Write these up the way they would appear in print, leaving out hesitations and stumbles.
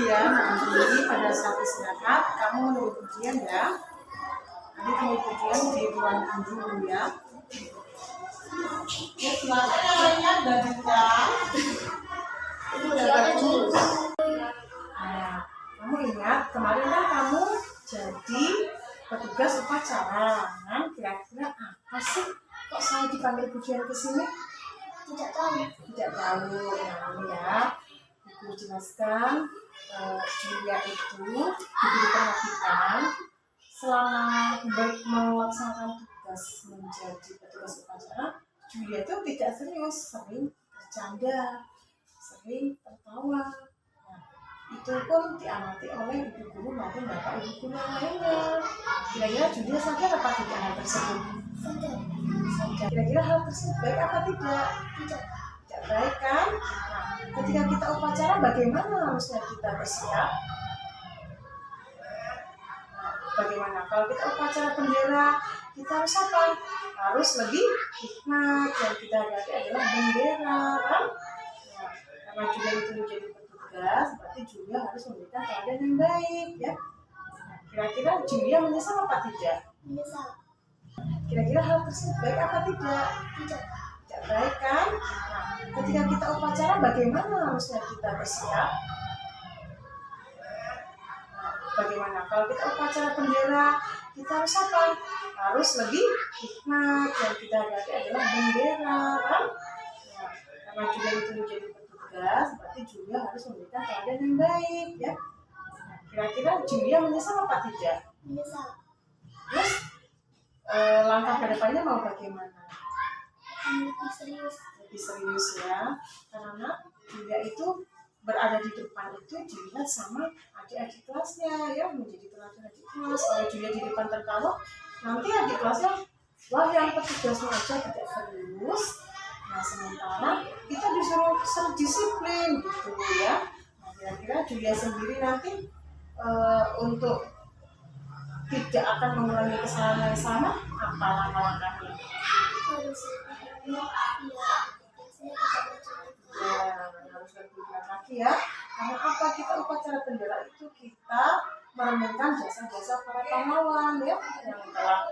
ya, nanti pada saat istirahat kamu menunggu ujian ya. Nanti tunggu ujian di ruang guru ya. Ya, silakan kalian belajar. Itu udah bagus. Nah, kamu ingat kemarin kan kamu jadi petugas upacara. Nah, kira-kira apa sih kok saya dipanggil ujian ke sini? Tidak tahu. Tidak tahu. Nah, ini ya. Ibu jelaskan, Julia itu diberi perhatian selama melaksanakan tugas menjadi petugas upacara. Julia itu tidak serius, sering bercanda, sering tertawa. Nah, itu pun diamati oleh ibu guru maupun bapak ibu guru yang lainnya. Kira-kira Julia sadar apa tidak hal tersebut? Sadar. Kira-kira hal tersebut baik apa tidak? Tidak. Tidak baik kan? Nah, ketika kita upacara bagaimana harusnya kita bersikap? Bagaimana kalau kita upacara bendera, kita harus apa? Harus lebih hikmat, dan kita hadapi adalah bendera kan? Nah, karena juga itu menjadi petugas, berarti juga harus memberikan teladan yang baik ya. Nah, kira-kira Julia menyesal apa tidak? Menyesal. Kira-kira hal tersebut baik apa tidak? Tidak. Tidak baik kan? Nah, ketika kita upacara bagaimana harusnya kita bersikap? Bagaimana kalau kita upacara bendera, kita harus apa? Harus lebih hikmat, dan kita hadapi adalah bendera kan? Nah, karena juga itu menjadi petugas, berarti juga harus memberikan teladan yang baik ya. Nah, kira-kira Julia menyesal apa tidak? Menyesal. Terus langkah ke depannya mau bagaimana? Lebih serius. Lebih serius ya, karena Julia itu berada di depan itu dilihat sama adik-adik kelasnya ya, menjadi teladan adik kelas. Kalau Julia di depan tertawa, nanti adik kelasnya wah yang petugasnya aja tidak serius. Nah, sementara kita disuruh disiplin gitu ya. Nah, kira-kira Julia sendiri nanti untuk tidak akan mengulangi kesalahan yang sama, apa langkah-langkahnya? Harus Harus lebih giat lagi ya. Karena apa? Kita upacara bendera itu kita merenungkan jasa-jasa para pahlawan ya, yang telah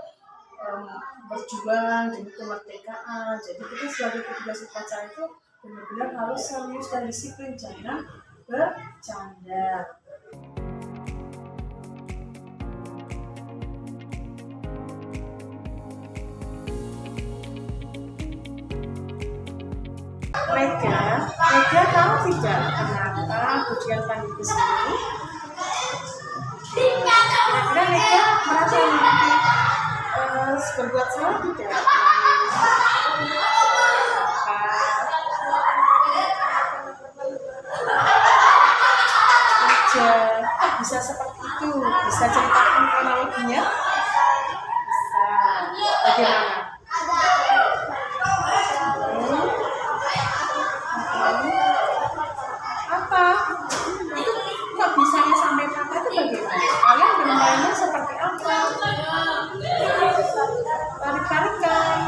berjuang demi kemerdekaan. Jadi kita sebagai petugas upacara itu benar-benar harus serius dan disiplin, jangan bercanda. Rega tahu tidak kenapa ujian panggil ke sini? Kira-kira Rega merasa memiliki berbuat salah tidak? Rega bisa seperti itu, bisa ceritakan kronologinya? Bisa. Bagaimana? Bisanya sampai kata itu bagaimana? Kalian bermainnya seperti apa? Tarik-tarikan.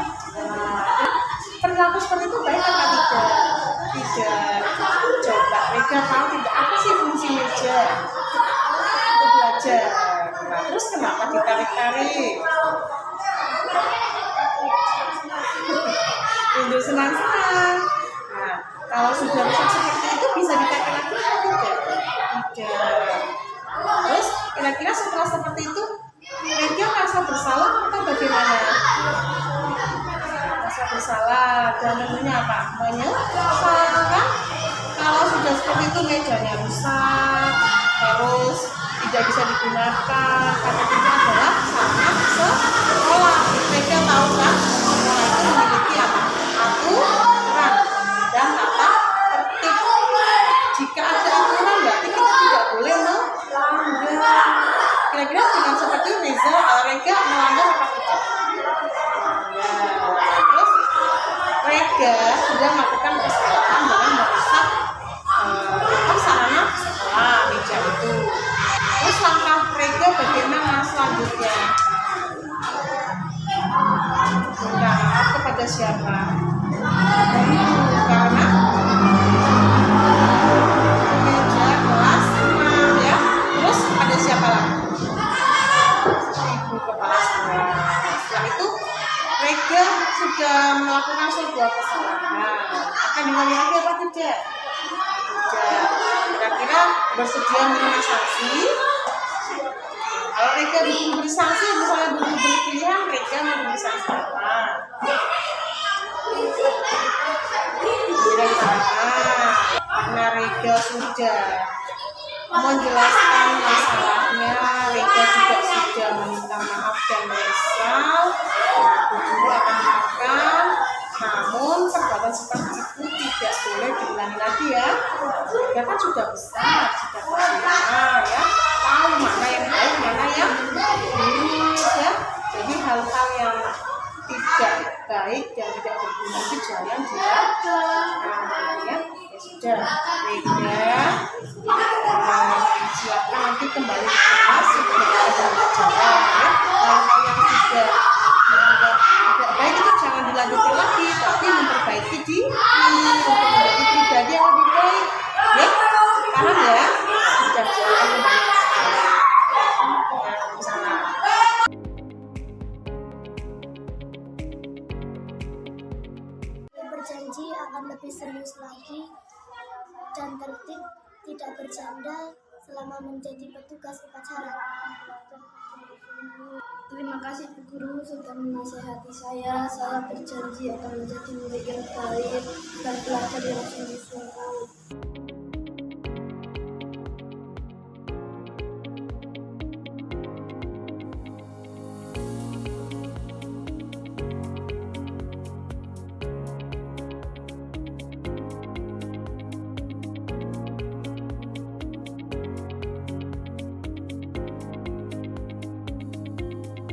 Perilaku seperti itu baik apa tidak? Tidak. Coba Rega tahu tidak apa sih fungsi meja? Itu belajar. Nah, terus kenapa ditarik-tarik? Untuk senang-senang. Nah, kalau sudah rusak seperti itu bisa ditarik lagi atau tidak? Terus kira-kira setelah seperti itu Rega merasa bersalah atau bagaimana? Merasa bersalah, dan tentunya apa? Menyesal kan? Kalau sudah seperti itu mejanya rusak, terus tidak bisa digunakan, karena itu adalah sama sekolah. Rega tahu kan? Sekolah itu memiliki apa? Aturan dan tata tertib. Jika ada aturan berarti kita tidak boleh melanggar. Kira-kira dengan seperti itu Rega melanggar apa tidak? Terus Rega sudah melakukan kesalahan dengan merusak sarana sekolah meja itu. Terus langkah Rega bagaimana selanjutnya? Minta maaf kepada siapa? Karena meja kelas bersedia menerima sanksi. Kalau Rega diberi sanksi, misalnya diberi pilihan, Rega mau diberi sanksi apa? Karena Rega sudah menjelaskan masalahnya, Rega juga sudah meminta maaf dan menyesal. Guru akan maafkan, namun perbuatan seperti itu tidak boleh diulangi lagi ya. Rega kan sudah besar, sudah dewasa ya, tahu mana yang baik, mana yang buruk ya. Jadi hal-hal yang tidak baik dan tidak berguna itu jangan dilakukan ya. Sudah, Rega silakan nanti kembali ke kelas sebelum ada pelajaran ya. Hal-hal yang sudah dianggap tidak baik itu jangan dilanjutkan lagi, tapi memperbaiki diri untuk menjadi pribadi yang lebih baik ya. Paham ya? Sudah, silakan kembali ke kelas. Waalaikumsalam. Berjanji akan lebih serius lagi dan tertib, tidak bercanda selama menjadi petugas upacara. Terima kasih Bu Guru sudah menasihati saya. Saya berjanji akan menjadi murid yang baik dan belajar yang sungguh-sungguh.